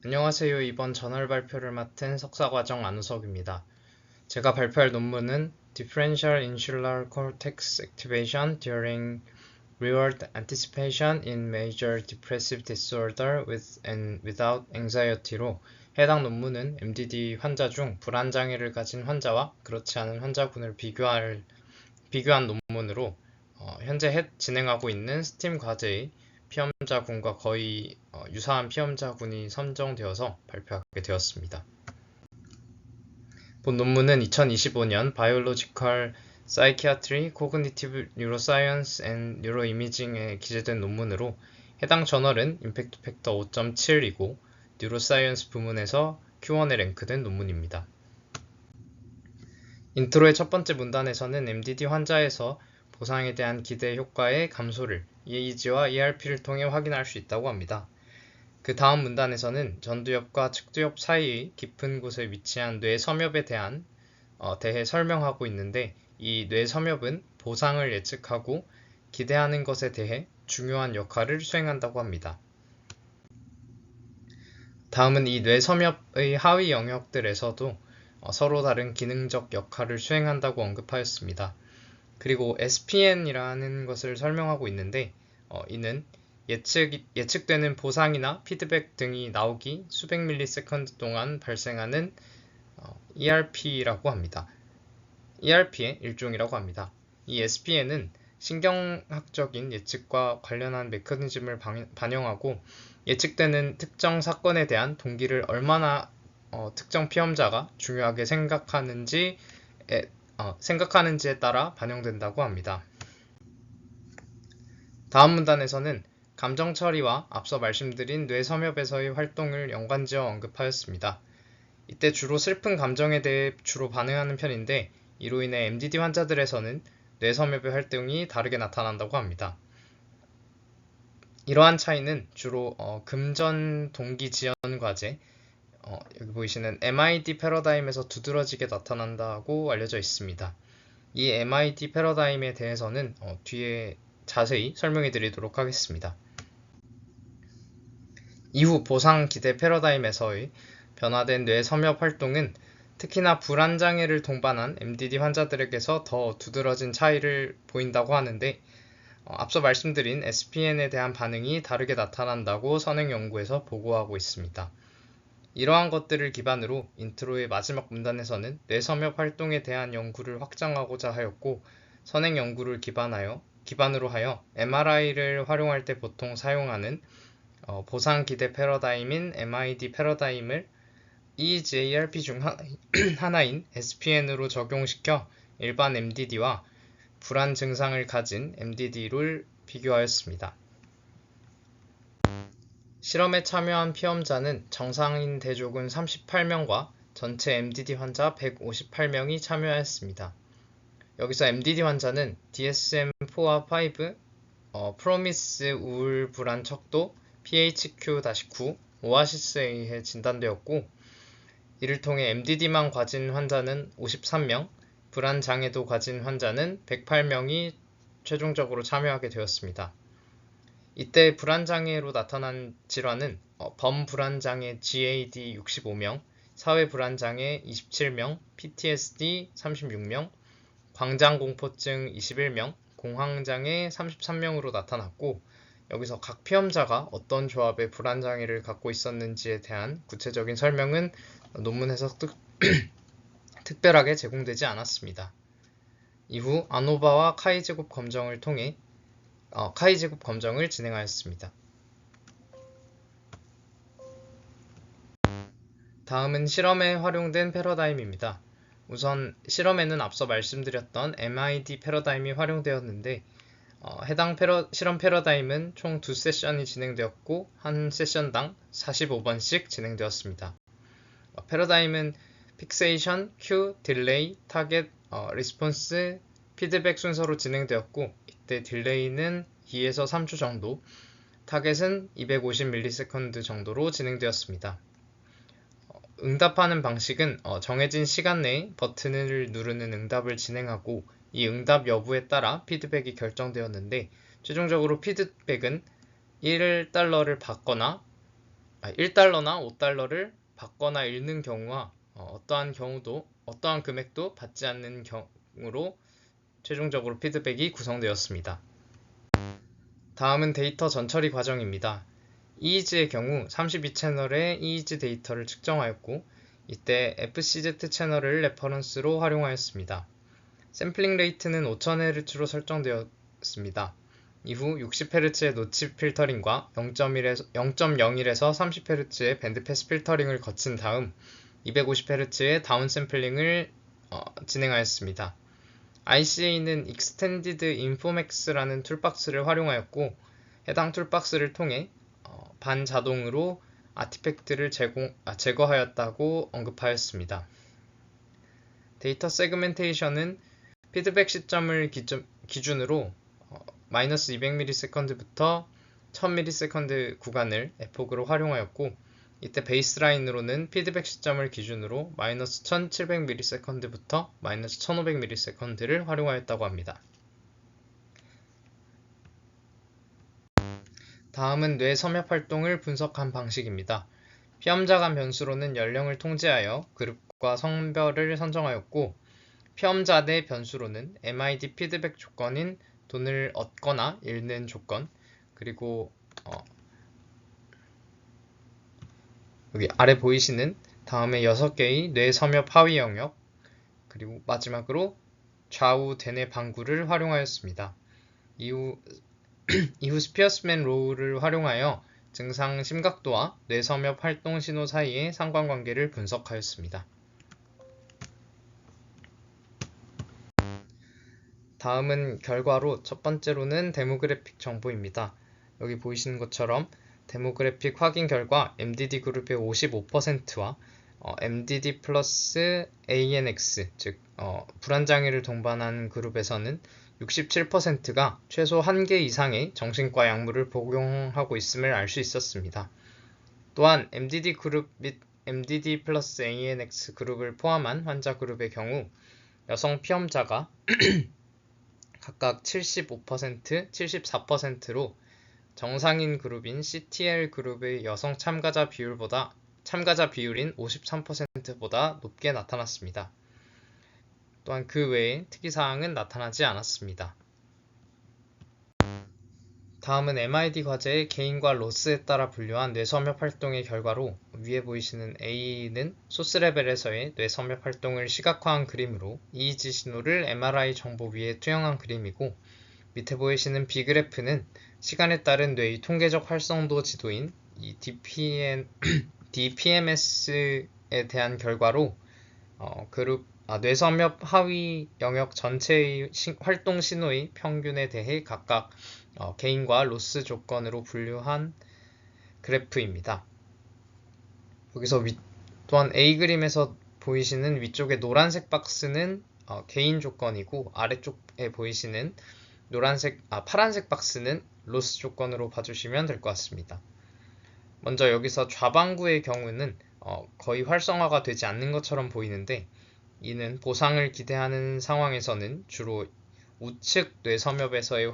안녕하세요. 이번 저널 발표를 맡은 석사과정 안우석입니다. 제가 발표할 논문은 Differential Insular Cortex Activation During Reward Anticipation in Major Depressive Disorder with and Without Anxiety로 해당 논문은 MDD 환자 중 불안장애를 가진 환자와 그렇지 않은 환자군을 비교한 논문으로 현재 진행하고 있는 스팀 과제의 피험자군과 거의 유사한 피험자군이 선정되어서 발표하게 되었습니다. 본 논문은 2025년 Biological Psychiatry, Cognitive Neuroscience and Neuroimaging에 기재된 논문으로 해당 저널은 임팩트 팩터 5.7이고 뉴로사이언스 부문에서 Q1에 랭크된 논문입니다. 인트로의 첫 번째 문단에서는 MDD 환자에서 보상에 대한 기대 효과의 감소를 EEG와 ERP를 통해 확인할 수 있다고 합니다. 그 다음 문단에서는 전두엽과 측두엽 사이의 깊은 곳에 위치한 뇌 섬엽에 대해 설명하고 있는데 이 뇌 섬엽은 보상을 예측하고 기대하는 것에 대해 중요한 역할을 수행한다고 합니다. 다음은 이 뇌 섬엽의 하위 영역들에서도 서로 다른 기능적 역할을 수행한다고 언급하였습니다. 그리고 SPN이라는 것을 설명하고 있는데 이는 예측되는 보상이나 피드백 등이 나오기 수백 밀리세컨드 동안 발생하는 ERP라고 합니다. ERP의 일종이라고 합니다. 이 SPN은 신경학적인 예측과 관련한 메커니즘을 반영하고 예측되는 특정 사건에 대한 동기를 얼마나 특정 피험자가 중요하게 생각하는지에 따라 반영된다고 합니다. 다음 문단에서는 감정 처리와 앞서 말씀드린 뇌 섬엽에서의 활동을 연관지어 언급하였습니다. 이때 주로 슬픈 감정에 대해 주로 반응하는 편인데 이로 인해 MDD 환자들에서는 뇌 섬엽의 활동이 다르게 나타난다고 합니다. 이러한 차이는 주로 금전 동기 지연 과제, 여기 보이시는 MID 패러다임에서 두드러지게 나타난다고 알려져 있습니다. 이 MID 패러다임에 대해서는 뒤에 자세히 설명해 드리도록 하겠습니다. 이후 보상 기대 패러다임에서의 변화된 뇌 섬엽 활동은 특히나 불안장애를 동반한 MDD 환자들에게서 더 두드러진 차이를 보인다고 하는데 앞서 말씀드린 SPN에 대한 반응이 다르게 나타난다고 선행 연구에서 보고하고 있습니다. 이러한 것들을 기반으로 인트로의 마지막 문단에서는 뇌 섬엽 활동에 대한 연구를 확장하고자 하였고 선행 연구를 기반으로 하여 MRI를 활용할 때 보통 사용하는 보상 기대 패러다임인 MID 패러다임을 EEG-ARP 중 하나인 SPN으로 적용시켜 일반 MDD와 불안 증상을 가진 MDD를 비교하였습니다. 실험에 참여한 피험자는 정상인 대조군 38명과 전체 MDD 환자 158명이 참여하였습니다. 여기서 MDD 환자는 DSM-4와 5, 프로미스 우울 불안 척도, PHQ-9, 오아시스에 의해 진단되었고 이를 통해 MDD만 가진 환자는 53명, 불안 장애도 가진 환자는 108명이 최종적으로 참여하게 되었습니다. 이때 불안장애로 나타난 질환은 범불안장애 GAD 65명, 사회불안장애 27명, PTSD 36명, 광장공포증 21명, 공황장애 33명으로 나타났고 여기서 각 피험자가 어떤 조합의 불안장애를 갖고 있었는지에 대한 구체적인 설명은 논문에서 특별하게 제공되지 않았습니다. 이후 아노바와 카이 제곱 검정을 통해 카이 제곱 검정을 진행하였습니다. 다음은 실험에 활용된 패러다임입니다. 우선 실험에는 앞서 말씀드렸던 MID 패러다임이 활용되었는데 해당 실험 패러다임은 총 2세션이 진행되었고 한 세션당 45번씩 진행되었습니다. 패러다임은 픽세이션, 큐, 딜레이, 타겟, 리스폰스, 피드백 순서로 진행되었고 이때 딜레이는 2에서 3초 정도, 타겟은 250ms 정도로 진행되었습니다. 응답하는 방식은 정해진 시간 내에 버튼을 누르는 응답을 진행하고 이 응답 여부에 따라 피드백이 결정되었는데 최종적으로 피드백은 $1를 받거나 1달러나 5달러를 받거나 잃는 경우와 어떠한 금액도 받지 않는 경우로 최종적으로 피드백이 구성되었습니다. 다음은 데이터 전처리 과정입니다. 이이즈의 경우 32채널의 이이즈 데이터를 측정하였고 이때 FCZ 채널을 레퍼런스로 활용하였습니다. 샘플링 레이트는 5000Hz로 설정되었습니다. 이후 60Hz의 노치 필터링과 0.01에서 30Hz의 밴드패스 필터링을 거친 다음 250Hz의 다운 샘플링을 진행하였습니다. ICA는 Extended Infomax라는 툴박스를 활용하였고 해당 툴박스를 통해 반자동으로 아티팩트를 제거하였다고 언급하였습니다. 데이터 세그멘테이션은 피드백 시점을 기준으로 마이너스 200ms부터 1000ms 구간을 에폭으로 활용하였고 이때 베이스라인으로는 피드백 시점을 기준으로 마이너스 1700ms부터 마이너스 1500ms를 활용하였다고 합니다. 다음은 뇌 섬엽 활동을 분석한 방식입니다. 피험자 간 변수로는 연령을 통제하여 그룹과 성별을 선정하였고 피험자 내 변수로는 MID 피드백 조건인 돈을 얻거나 잃는 조건 그리고 여기 아래 보이시는 다음에 6개의 뇌 섬엽 하위 영역 그리고 마지막으로 좌우 대뇌 방구를 활용하였습니다. 이후 스피어스맨 로우를 활용하여 증상 심각도와 뇌 섬엽 활동 신호 사이의 상관관계를 분석하였습니다. 다음은 결과로 첫 번째로는 데모그래픽 정보입니다. 여기 보이시는 것처럼 데모그래픽 확인 결과 MDD 그룹의 55%와 MDD 플러스 ANX 즉 불안장애를 동반한 그룹에서는 67%가 최소 1개 이상의 정신과 약물을 복용하고 있음을 알 수 있었습니다. 또한 MDD 그룹 및 MDD 플러스 ANX 그룹을 포함한 환자 그룹의 경우 여성 피험자가 각각 75%, 74%로 정상인 그룹인 CTL 그룹의 여성 참가자 비율인 53%보다 높게 나타났습니다. 또한 그 외에 특이사항은 나타나지 않았습니다. 다음은 MID 과제의 게인과 로스에 따라 분류한 뇌섬엽 활동의 결과로 위에 보이시는 A는 소스 레벨에서의 뇌섬엽 활동을 시각화한 그림으로 EEG 신호를 MRI 정보 위에 투영한 그림이고 밑에 보이시는 B그래프는 시간에 따른 뇌의 통계적 활성도 지도인 이 DPMS에 대한 결과로 뇌섬엽 하위 영역 전체의 활동 신호의 평균에 대해 각각 게인과 로스 조건으로 분류한 그래프입니다. 여기서 또한 A 그림에서 보이시는 위쪽의 노란색 박스는 게인 조건이고 아래쪽에 보이시는 파란색 박스는 로스 조건으로 봐주시면 될 것 같습니다. 먼저 여기서 좌방구의 경우는 거의 활성화가 되지 않는 것처럼 보이는데 이는 보상을 기대하는 상황에서는 주로 우측 뇌섬엽에서의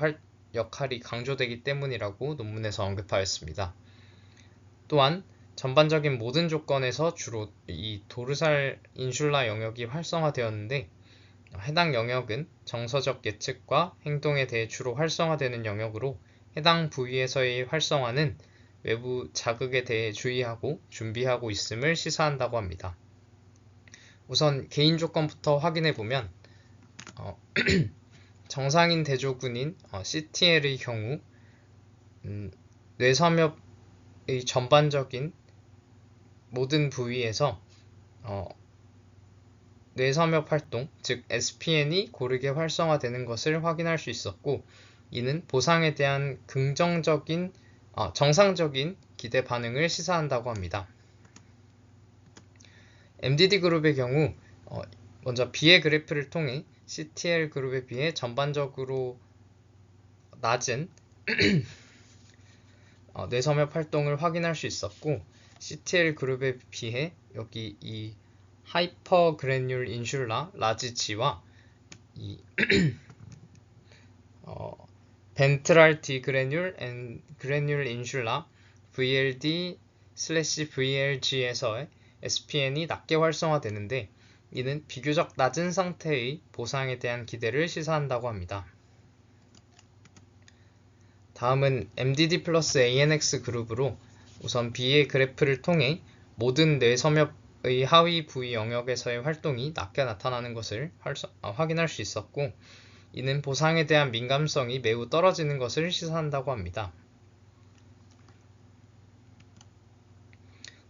역할이 강조되기 때문이라고 논문에서 언급하였습니다. 또한 전반적인 모든 조건에서 주로 이 도르살 인슐라 영역이 활성화되었는데 해당 영역은 정서적 예측과 행동에 대해 주로 활성화되는 영역으로 해당 부위에서의 활성화는 외부 자극에 대해 주의하고 준비하고 있음을 시사한다고 합니다. 우선 개인 조건부터 확인해보면 정상인 대조군인 CTL의 경우 뇌섬엽의 전반적인 모든 부위에서 뇌섬엽 활동, 즉 SPN이 고르게 활성화되는 것을 확인할 수 있었고 이는 보상에 대한 정상적인 기대 반응을 시사한다고 합니다. MDD 그룹의 경우 먼저 B의 그래프를 통해 CTL 그룹에 비해 전반적으로 낮은 뇌섬엽 활동을 확인할 수 있었고 CTL 그룹에 비해 여기 이 하이퍼그래뉴 인슐라 라지 G와 이 벤트랄 디그래뉴 앤 그래뉴 인슐라 VLD MDD/VLG에서의 SPN이 낮게 활성화되는데 이는 비교적 낮은 상태의 보상에 대한 기대를 시사한다고 합니다. 다음은 MDD 플러스 ANX 그룹으로 우선 B의 그래프를 통해 모든 뇌섬엽의 하위 부위 영역에서의 활동이 낮게 나타나는 것을 확인할 수 있었고 이는 보상에 대한 민감성이 매우 떨어지는 것을 시사한다고 합니다.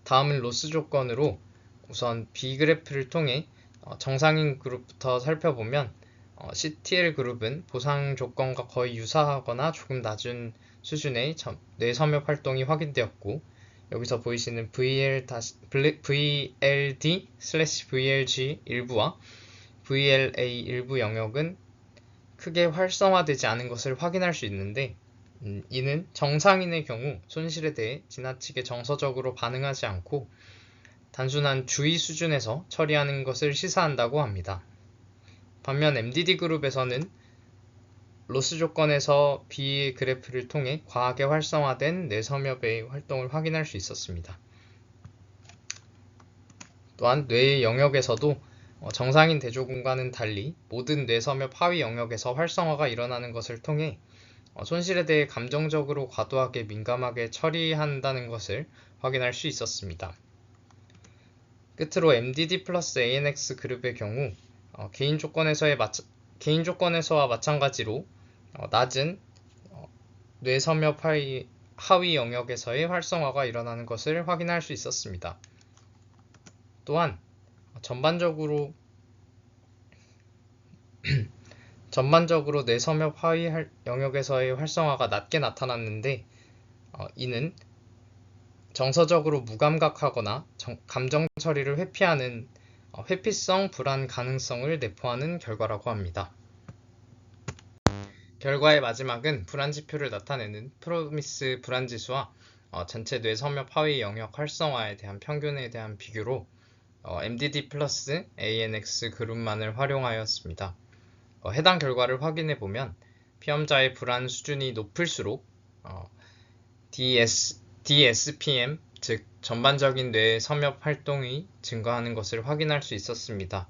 다음은 로스 조건으로 우선 B 그래프를 통해 정상인 그룹부터 살펴보면 CTL 그룹은 보상 조건과 거의 유사하거나 조금 낮은 수준의 뇌섬엽 활동이 확인되었고 여기서 보이시는 VLD/VLG 일부와 VLA 일부 영역은 크게 활성화되지 않은 것을 확인할 수 있는데 이는 정상인의 경우 손실에 대해 지나치게 정서적으로 반응하지 않고 단순한 주의 수준에서 처리하는 것을 시사한다고 합니다. 반면 MDD 그룹에서는 로스 조건에서 B의 그래프를 통해 과하게 활성화된 뇌섬엽의 활동을 확인할 수 있었습니다. 또한 뇌의 영역에서도 정상인 대조군과는 달리 모든 뇌섬엽 하위 영역에서 활성화가 일어나는 것을 통해 손실에 대해 감정적으로 과도하게 민감하게 처리한다는 것을 확인할 수 있었습니다. 끝으로 MDD 플러스 ANX 그룹의 경우 개인 조건에서와 마찬가지로 낮은 뇌섬엽 하위 영역에서의 활성화가 일어나는 것을 확인할 수 있었습니다. 또한 전반적으로 뇌섬엽 하위 영역에서의 활성화가 낮게 나타났는데 이는 정서적으로 무감각하거나 감정 처리를 회피하는 회피성 불안 가능성을 내포하는 결과라고 합니다. 결과의 마지막은 불안 지표를 나타내는 프로미스 불안지수와 전체 뇌섬엽 하위 영역 활성화에 대한 평균에 대한 비교로 MDD 플러스 ANX 그룹만을 활용하였습니다. 해당 결과를 확인해 보면 피험자의 불안 수준이 높을수록 DSPM, 즉 전반적인 뇌 섬엽 활동이 증가하는 것을 확인할 수 있었습니다.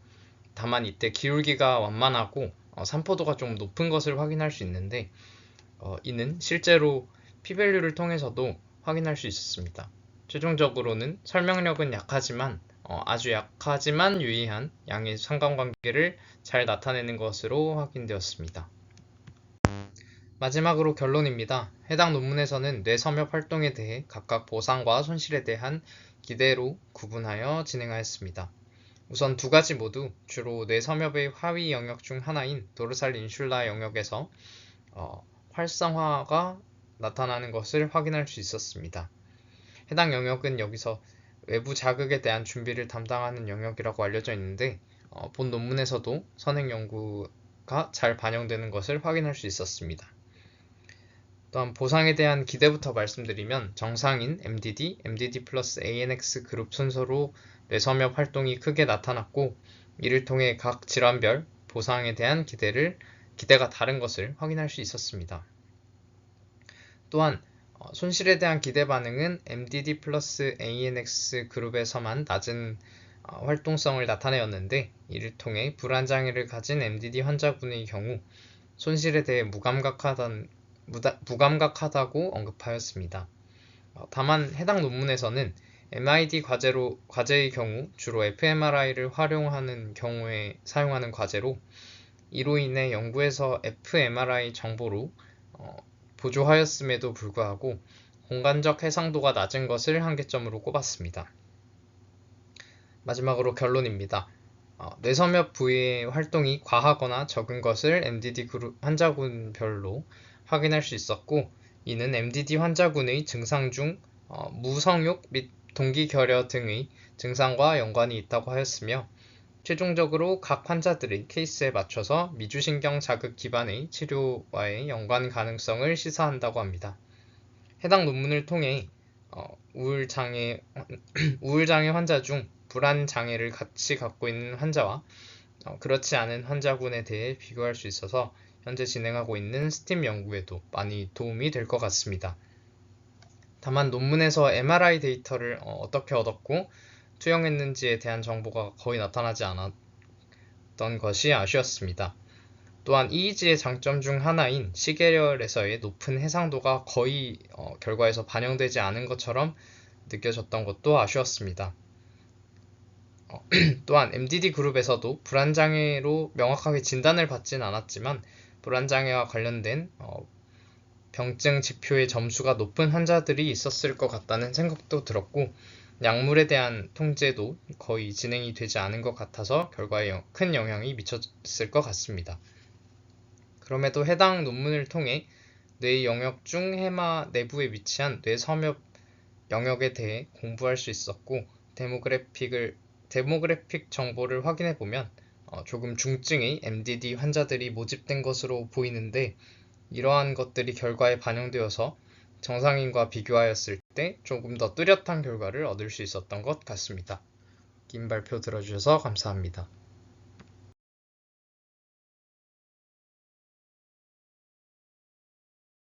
다만 이때 기울기가 완만하고 산포도가 좀 높은 것을 확인할 수 있는데 이는 실제로 p-밸류를 통해서도 확인할 수 있었습니다. 최종적으로는 설명력은 아주 약하지만 유의한 양의 상관관계를 잘 나타내는 것으로 확인되었습니다. 마지막으로 결론입니다. 해당 논문에서는 뇌섬엽 활동에 대해 각각 보상과 손실에 대한 기대로 구분하여 진행하였습니다. 우선 두 가지 모두 주로 뇌섬엽의 하위 영역 중 하나인 도르살 인슐라 영역에서 활성화가 나타나는 것을 확인할 수 있었습니다. 해당 영역은 여기서 외부 자극에 대한 준비를 담당하는 영역이라고 알려져 있는데 본 논문에서도 선행 연구가 잘 반영되는 것을 확인할 수 있었습니다. 또한 보상에 대한 기대부터 말씀드리면 정상인 MDD, MDD 플러스 ANX 그룹 순서로 뇌섬엽 활동이 크게 나타났고 이를 통해 각 질환별 보상에 대한 기대가 다른 것을 확인할 수 있었습니다. 또한 손실에 대한 기대 반응은 MDD 플러스 ANX 그룹에서만 낮은 활동성을 나타내었는데 이를 통해 불안장애를 가진 MDD 환자군의 경우 손실에 대해 무감각하다고 언급하였습니다. 다만 해당 논문에서는 MID 과제의 경우 주로 fMRI를 활용하는 경우에 사용하는 과제로 이로 인해 연구에서 fMRI 정보로 보조하였음에도 불구하고 공간적 해상도가 낮은 것을 한계점으로 꼽았습니다. 마지막으로 결론입니다. 뇌섬엽 부위의 활동이 과하거나 적은 것을 MDD 환자군별로 확인할 수 있었고 이는 MDD 환자군의 증상 중 무성욕 및 동기결여 등의 증상과 연관이 있다고 하였으며 최종적으로 각 환자들의 케이스에 맞춰서 미주신경 자극 기반의 치료와의 연관 가능성을 시사한다고 합니다. 해당 논문을 통해 우울장애 환자 중 불안 장애를 같이 갖고 있는 환자와 그렇지 않은 환자군에 대해 비교할 수 있어서 현재 진행하고 있는 스팀 연구에도 많이 도움이 될 것 같습니다. 다만 논문에서 MRI 데이터를 어떻게 얻었고 투영했는지에 대한 정보가 거의 나타나지 않았던 것이 아쉬웠습니다. 또한 EEG의 장점 중 하나인 시계열에서의 높은 해상도가 거의 결과에서 반영되지 않은 것처럼 느껴졌던 것도 아쉬웠습니다. 또한 MDD 그룹에서도 불안장애로 명확하게 진단을 받진 않았지만 불안장애와 관련된 병증 지표의 점수가 높은 환자들이 있었을 것 같다는 생각도 들었고, 약물에 대한 통제도 거의 진행이 되지 않은 것 같아서 결과에 큰 영향이 미쳤을 것 같습니다. 그럼에도 해당 논문을 통해 뇌 영역 중 해마 내부에 위치한 뇌 섬엽 영역에 대해 공부할 수 있었고, 데모그래픽 정보를 확인해 보면 조금 중증의 MDD 환자들이 모집된 것으로 보이는데, 이러한 것들이 결과에 반영되어서 정상인과 비교하였을 때 조금 더 뚜렷한 결과를 얻을 수 있었던 것 같습니다. 긴 발표 들어주셔서 감사합니다.